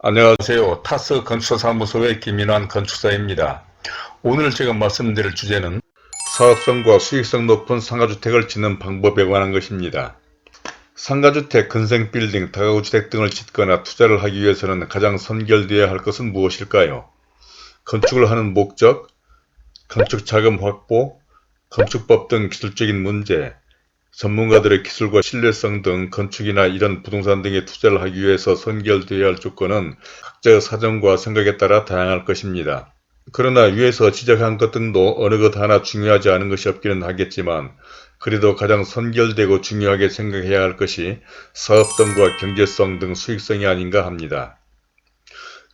안녕하세요. 타스 건축사무소의 김인환 건축사입니다. 오늘 제가 말씀드릴 주제는 사업성과 수익성 높은 상가주택을 짓는 방법에 관한 것입니다. 상가주택, 근생빌딩, 다가구주택 등을 짓거나 투자를 하기 위해서는 가장 선결되어야 할 것은 무엇일까요? 건축을 하는 목적, 건축 자금 확보, 건축법 등 기술적인 문제, 전문가들의 기술과 신뢰성 등 건축이나 이런 부동산 등에 투자를 하기 위해서 선결되어야 할 조건은 각자의 사정과 생각에 따라 다양할 것입니다. 그러나 위에서 지적한 것 등도 어느 것 하나 중요하지 않은 것이 없기는 하겠지만 그래도 가장 선결되고 중요하게 생각해야 할 것이 사업성과 경제성 등 수익성이 아닌가 합니다.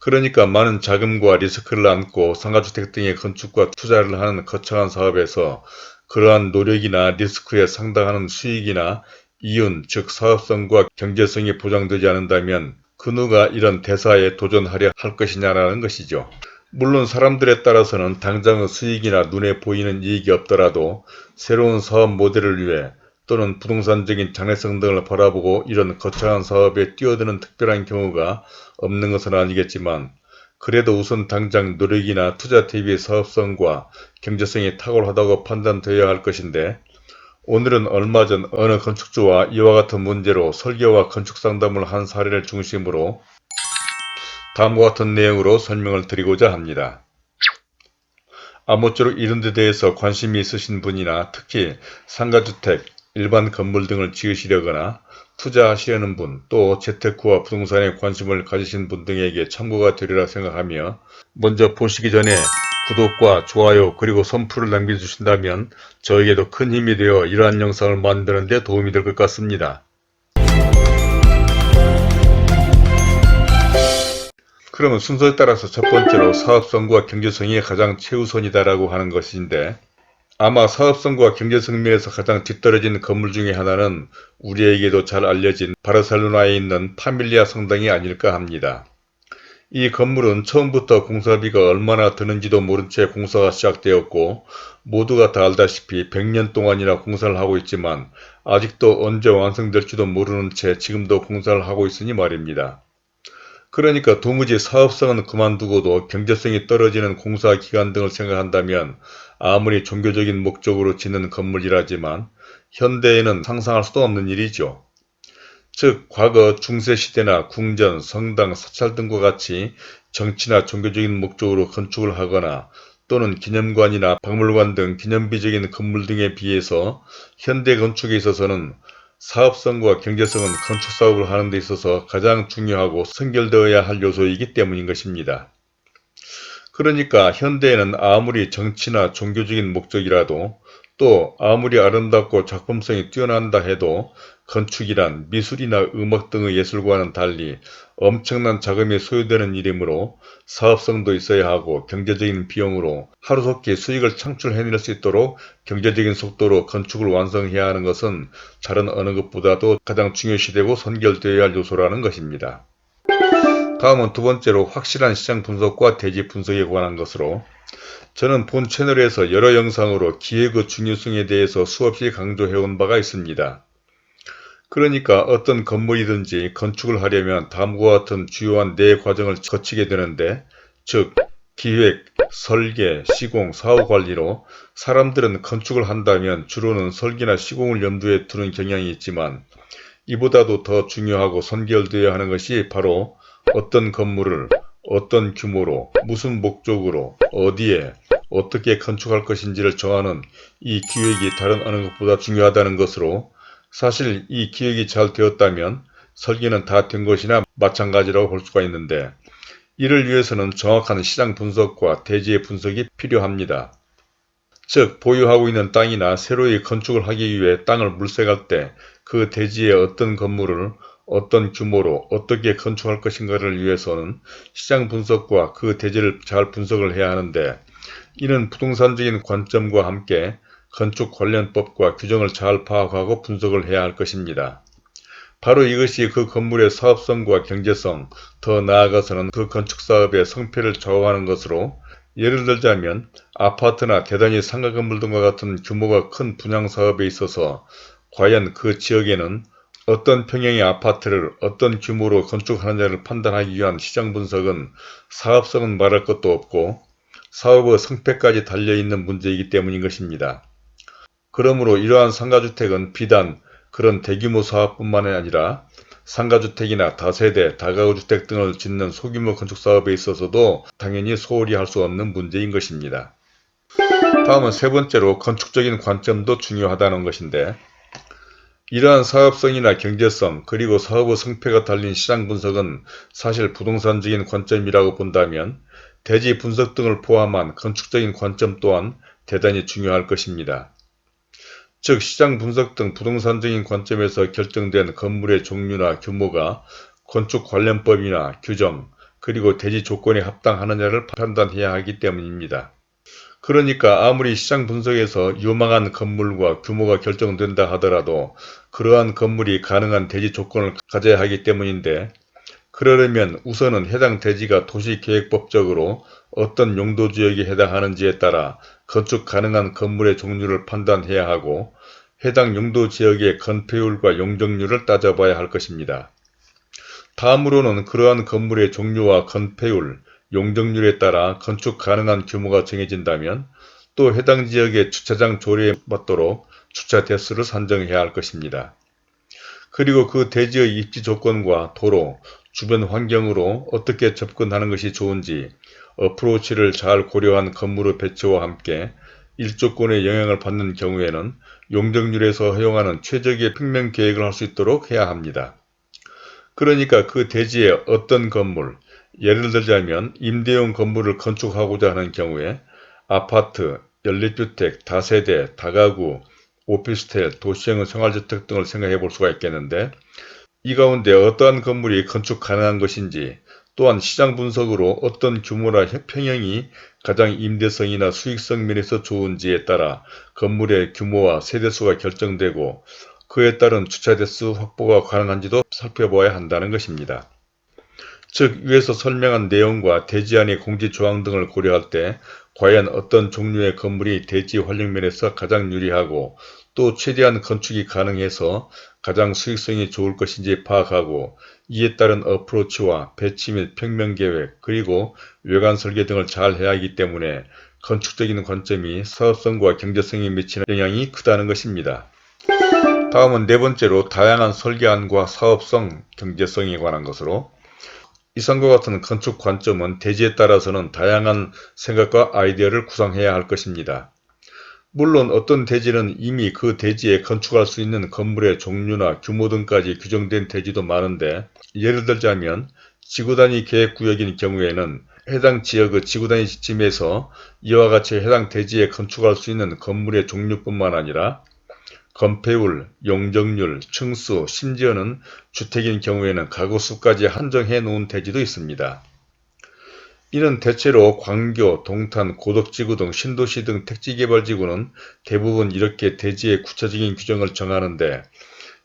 그러니까 많은 자금과 리스크를 안고 상가주택 등의 건축과 투자를 하는 거창한 사업에서 그러한 노력이나 리스크에 상당한 수익이나 이윤, 즉 사업성과 경제성이 보장되지 않는다면 그 누가 이런 대사에 도전하려 할 것이냐라는 것이죠. 물론 사람들에 따라서는 당장의 수익이나 눈에 보이는 이익이 없더라도 새로운 사업 모델을 위해 또는 부동산적인 장래성 등을 바라보고 이런 거창한 사업에 뛰어드는 특별한 경우가 없는 것은 아니겠지만 그래도 우선 당장 노력이나 투자 대비 사업성과 경제성이 탁월하다고 판단되어야 할 것인데 오늘은 얼마 전 어느 건축주와 이와 같은 문제로 설계와 건축 상담을 한 사례를 중심으로 다음과 같은 내용으로 설명을 드리고자 합니다. 아무쪼록 이런 데 대해서 관심이 있으신 분이나 특히 상가주택, 일반 건물 등을 지으시려거나 투자하시려는 분, 또 재테크와 부동산에 관심을 가지신 분 등에게 참고가 되리라 생각하며 먼저 보시기 전에 구독과 좋아요 그리고 선풀을 남겨주신다면 저에게도 큰 힘이 되어 이러한 영상을 만드는 데 도움이 될 것 같습니다. 그러면 순서에 따라서 첫 번째로 사업성과 경제성이 가장 최우선이다라고 하는 것인데 아마 사업성과 경제성 면에서 가장 뒤떨어진 건물 중에 하나는 우리에게도 잘 알려진 바르셀로나에 있는 파밀리아 성당이 아닐까 합니다. 이 건물은 처음부터 공사비가 얼마나 드는지도 모른 채 공사가 시작되었고 모두가 다 알다시피 100년 동안이나 공사를 하고 있지만 아직도 언제 완성될지도 모르는 채 지금도 공사를 하고 있으니 말입니다. 그러니까 도무지 사업성은 그만두고도 경제성이 떨어지는 공사 기간 등을 생각한다면 아무리 종교적인 목적으로 짓는 건물이라지만 현대에는 상상할 수도 없는 일이죠. 즉 과거 중세시대나 궁전, 성당, 사찰 등과 같이 정치나 종교적인 목적으로 건축을 하거나 또는 기념관이나 박물관 등 기념비적인 건물 등에 비해서 현대 건축에 있어서는 사업성과 경제성은 건축사업을 하는 데 있어서 가장 중요하고 선결되어야 할 요소이기 때문인 것입니다. 그러니까 현대에는 아무리 정치나 종교적인 목적이라도 또 아무리 아름답고 작품성이 뛰어난다 해도 건축이란 미술이나 음악 등의 예술과는 달리 엄청난 자금이 소요되는 일이므로 사업성도 있어야 하고 경제적인 비용으로 하루속히 수익을 창출해낼 수 있도록 경제적인 속도로 건축을 완성해야 하는 것은 다른 어느 것보다도 가장 중요시되고 선결되어야 할 요소라는 것입니다. 다음은 두 번째로 확실한 시장 분석과 대지 분석에 관한 것으로 저는 본 채널에서 여러 영상으로 기획의 중요성에 대해서 수없이 강조해온 바가 있습니다. 그러니까 어떤 건물이든지 건축을 하려면 다음과 같은 주요한 네 과정을 거치게 되는데 즉 기획, 설계, 시공, 사후관리로 사람들은 건축을 한다면 주로는 설계나 시공을 염두에 두는 경향이 있지만 이보다도 더 중요하고 선결되어야 하는 것이 바로 어떤 건물을 어떤 규모로 무슨 목적으로 어디에 어떻게 건축할 것인지를 정하는 이 기획이 다른 어느 것보다 중요하다는 것으로 사실 이 기획이 잘 되었다면 설계는 다 된 것이나 마찬가지라고 볼 수가 있는데 이를 위해서는 정확한 시장 분석과 대지의 분석이 필요합니다. 즉 보유하고 있는 땅이나 새로이 건축을 하기 위해 땅을 물색할 때 그 대지에 어떤 건물을 어떤 규모로 어떻게 건축할 것인가를 위해서는 시장 분석과 그 대지를 잘 분석을 해야 하는데 이는 부동산적인 관점과 함께 건축 관련법과 규정을 잘 파악하고 분석을 해야 할 것입니다. 바로 이것이 그 건물의 사업성과 경제성, 더 나아가서는 그 건축사업의 성패를 좌우하는 것으로 예를 들자면 아파트나 대단지 상가 건물 등과 같은 규모가 큰 분양사업에 있어서 과연 그 지역에는 어떤 평형의 아파트를 어떤 규모로 건축하느냐를 판단하기 위한 시장 분석은 사업성은 말할 것도 없고 사업의 성패까지 달려있는 문제이기 때문인 것입니다. 그러므로 이러한 상가주택은 비단 그런 대규모 사업뿐만 아니라 상가주택이나 다세대, 다가구주택 등을 짓는 소규모 건축사업에 있어서도 당연히 소홀히 할 수 없는 문제인 것입니다. 다음은 세 번째로 건축적인 관점도 중요하다는 것인데, 이러한 사업성이나 경제성 그리고 사업의 성패가 달린 시장 분석은 사실 부동산적인 관점이라고 본다면 대지 분석 등을 포함한 건축적인 관점 또한 대단히 중요할 것입니다. 즉 시장 분석 등 부동산적인 관점에서 결정된 건물의 종류나 규모가 건축 관련법이나 규정 그리고 대지 조건에 합당하느냐를 판단해야 하기 때문입니다. 그러니까 아무리 시장 분석에서 유망한 건물과 규모가 결정된다 하더라도 그러한 건물이 가능한 대지 조건을 가져야 하기 때문인데, 그러려면 우선은 해당 대지가 도시계획법적으로 어떤 용도지역에 해당하는지에 따라 건축 가능한 건물의 종류를 판단해야 하고 해당 용도지역의 건폐율과 용적률을 따져봐야 할 것입니다. 다음으로는 그러한 건물의 종류와 건폐율, 용적률에 따라 건축 가능한 규모가 정해진다면 또 해당 지역의 주차장 조례에 맞도록 주차 대수를 산정해야 할 것입니다. 그리고 그 대지의 입지 조건과 도로, 주변 환경으로 어떻게 접근하는 것이 좋은지 어프로치를 잘 고려한 건물의 배치와 함께 일조권의 영향을 받는 경우에는 용적률에서 허용하는 최적의 평면 계획을 할 수 있도록 해야 합니다. 그러니까 그 대지에 어떤 건물, 예를 들자면 임대용 건물을 건축하고자 하는 경우에 아파트, 연립주택, 다세대, 다가구, 오피스텔, 도시형 생활주택 등을 생각해 볼 수가 있겠는데, 이 가운데 어떠한 건물이 건축 가능한 것인지, 또한 시장 분석으로 어떤 규모나 평형이 가장 임대성이나 수익성 면에서 좋은지에 따라 건물의 규모와 세대수가 결정되고 그에 따른 주차 대수 확보가 가능한지도 살펴봐야 한다는 것입니다. 즉 위에서 설명한 내용과 대지 안의 공지조항 등을 고려할 때 과연 어떤 종류의 건물이 대지 활용면에서 가장 유리하고 또 최대한 건축이 가능해서 가장 수익성이 좋을 것인지 파악하고 이에 따른 어프로치와 배치 및 평면계획 그리고 외관 설계 등을 잘 해야 하기 때문에 건축적인 관점이 사업성과 경제성에 미치는 영향이 크다는 것입니다. 다음은 네 번째로 다양한 설계안과 사업성, 경제성에 관한 것으로, 이상과 같은 건축 관점은 대지에 따라서는 다양한 생각과 아이디어를 구상해야 할 것입니다. 물론 어떤 대지는 이미 그 대지에 건축할 수 있는 건물의 종류나 규모 등까지 규정된 대지도 많은데, 예를 들자면 지구단위 계획구역인 경우에는 해당 지역의 지구단위 지침에서 이와 같이 해당 대지에 건축할 수 있는 건물의 종류뿐만 아니라 건폐율, 용적률, 층수, 심지어는 주택인 경우에는 가구수까지 한정해 놓은 대지도 있습니다. 이는 대체로 광교, 동탄, 고덕지구 등 신도시 등 택지개발지구는 대부분 이렇게 대지의 구체적인 규정을 정하는데,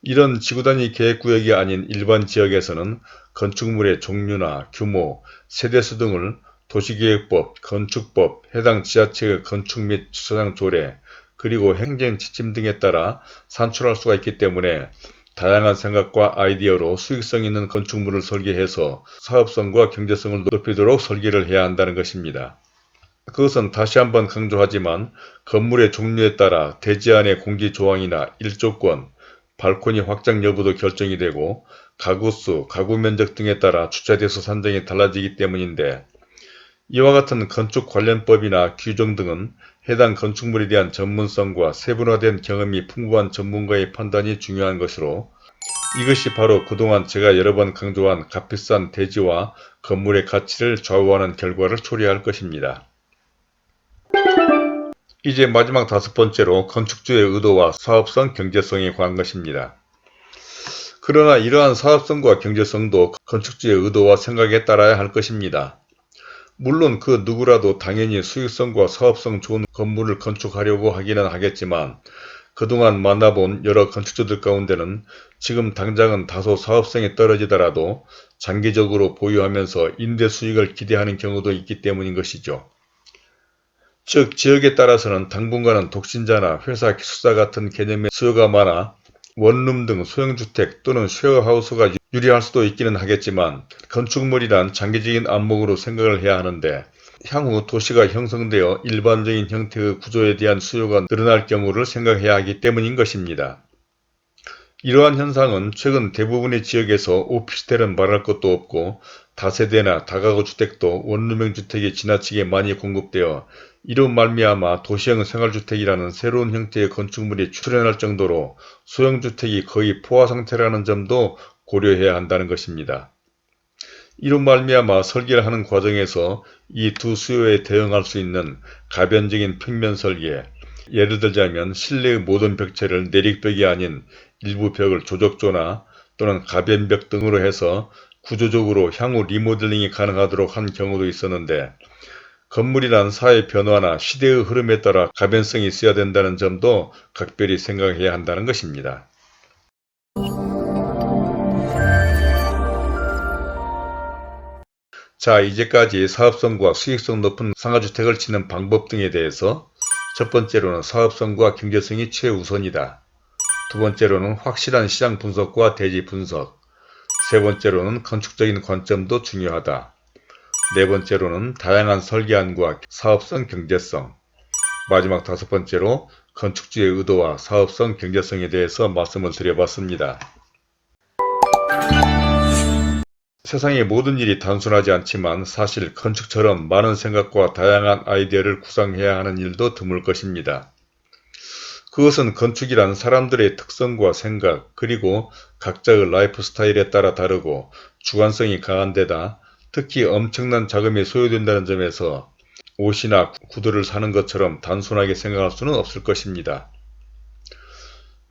이런 지구단위 계획구역이 아닌 일반 지역에서는 건축물의 종류나 규모, 세대수 등을 도시계획법, 건축법, 해당 지자체의 건축 및 주차장 조례, 그리고 행정지침 등에 따라 산출할 수가 있기 때문에 다양한 생각과 아이디어로 수익성 있는 건축물을 설계해서 사업성과 경제성을 높이도록 설계를 해야 한다는 것입니다. 그것은 다시 한번 강조하지만 건물의 종류에 따라 대지 안의 공지조항이나 일조권, 발코니 확장 여부도 결정이 되고 가구수, 가구면적 등에 따라 주차대수 산정이 달라지기 때문인데, 이와 같은 건축 관련법이나 규정 등은 해당 건축물에 대한 전문성과 세분화된 경험이 풍부한 전문가의 판단이 중요한 것으로, 이것이 바로 그동안 제가 여러 번 강조한 값비싼 대지와 건물의 가치를 좌우하는 결과를 초래할 것입니다. 이제 마지막 다섯 번째로 건축주의 의도와 사업성, 경제성에 관한 것입니다. 그러나 이러한 사업성과 경제성도 건축주의 의도와 생각에 따라야 할 것입니다. 물론 그 누구라도 당연히 수익성과 사업성 좋은 건물을 건축하려고 하기는 하겠지만, 그동안 만나본 여러 건축주들 가운데는 지금 당장은 다소 사업성이 떨어지더라도 장기적으로 보유하면서 임대 수익을 기대하는 경우도 있기 때문인 것이죠. 즉 지역에 따라서는 당분간은 독신자나 회사 기숙사 같은 개념의 수요가 많아 원룸 등 소형주택 또는 쉐어하우스가 유리할 수도 있기는 하겠지만 건축물이란 장기적인 안목으로 생각을 해야 하는데 향후 도시가 형성되어 일반적인 형태의 구조에 대한 수요가 늘어날 경우를 생각해야 하기 때문인 것입니다. 이러한 현상은 최근 대부분의 지역에서 오피스텔은 말할 것도 없고 다세대나 다가구 주택도 원룸형 주택이 지나치게 많이 공급되어 이로 말미암아 도시형 생활주택이라는 새로운 형태의 건축물이 출현할 정도로 소형주택이 거의 포화 상태라는 점도 고려해야 한다는 것입니다. 이로 말미암아 설계를 하는 과정에서 이 두 수요에 대응할 수 있는 가변적인 평면 설계, 예를 들자면 실내의 모든 벽체를 내리벽이 아닌 일부 벽을 조적조나 또는 가변벽 등으로 해서 구조적으로 향후 리모델링이 가능하도록 한 경우도 있었는데 건물이란 사회 변화나 시대의 흐름에 따라 가변성이 있어야 된다는 점도 각별히 생각해야 한다는 것입니다. 자, 이제까지 사업성과 수익성 높은 상가주택을 짓는 방법 등에 대해서 첫 번째로는 사업성과 경제성이 최우선이다. 두 번째로는 확실한 시장 분석과 대지 분석. 세 번째로는 건축적인 관점도 중요하다. 네 번째로는 다양한 설계안과 사업성 경제성. 마지막 다섯 번째로 건축주의 의도와 사업성 경제성에 대해서 말씀을 드려봤습니다. 세상의 모든 일이 단순하지 않지만 사실 건축처럼 많은 생각과 다양한 아이디어를 구상해야 하는 일도 드물 것입니다. 그것은 건축이란 사람들의 특성과 생각 그리고 각자의 라이프 스타일에 따라 다르고 주관성이 강한 데다 특히 엄청난 자금이 소요된다는 점에서 옷이나 구두를 사는 것처럼 단순하게 생각할 수는 없을 것입니다.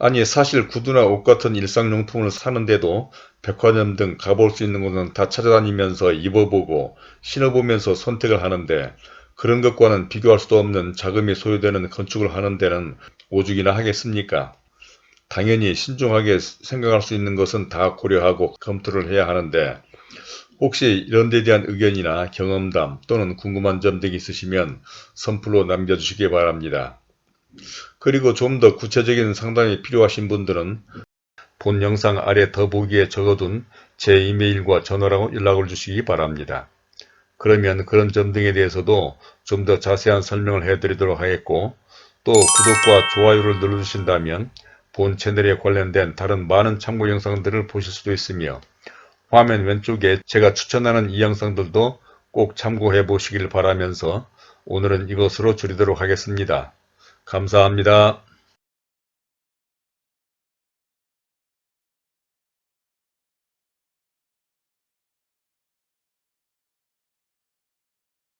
아니 사실 구두나 옷 같은 일상용품을 사는데도 백화점 등 가볼 수 있는 곳은 다 찾아다니면서 입어보고 신어보면서 선택을 하는데 그런 것과는 비교할 수도 없는 자금이 소요되는 건축을 하는 데는 오죽이나 하겠습니까? 당연히 신중하게 생각할 수 있는 것은 다 고려하고 검토를 해야 하는데 혹시 이런 데 대한 의견이나 경험담 또는 궁금한 점 등이 있으시면 선플로 남겨주시기 바랍니다. 그리고 좀 더 구체적인 상담이 필요하신 분들은 본 영상 아래 더보기에 적어둔 제 이메일과 전화로 연락을 주시기 바랍니다. 그러면 그런 점 등에 대해서도 좀 더 자세한 설명을 해드리도록 하겠고 또 구독과 좋아요를 눌러주신다면 본 채널에 관련된 다른 많은 참고 영상들을 보실 수도 있으며 화면 왼쪽에 제가 추천하는 이 영상들도 꼭 참고해 보시길 바라면서 오늘은 이것으로 줄이도록 하겠습니다. 감사합니다.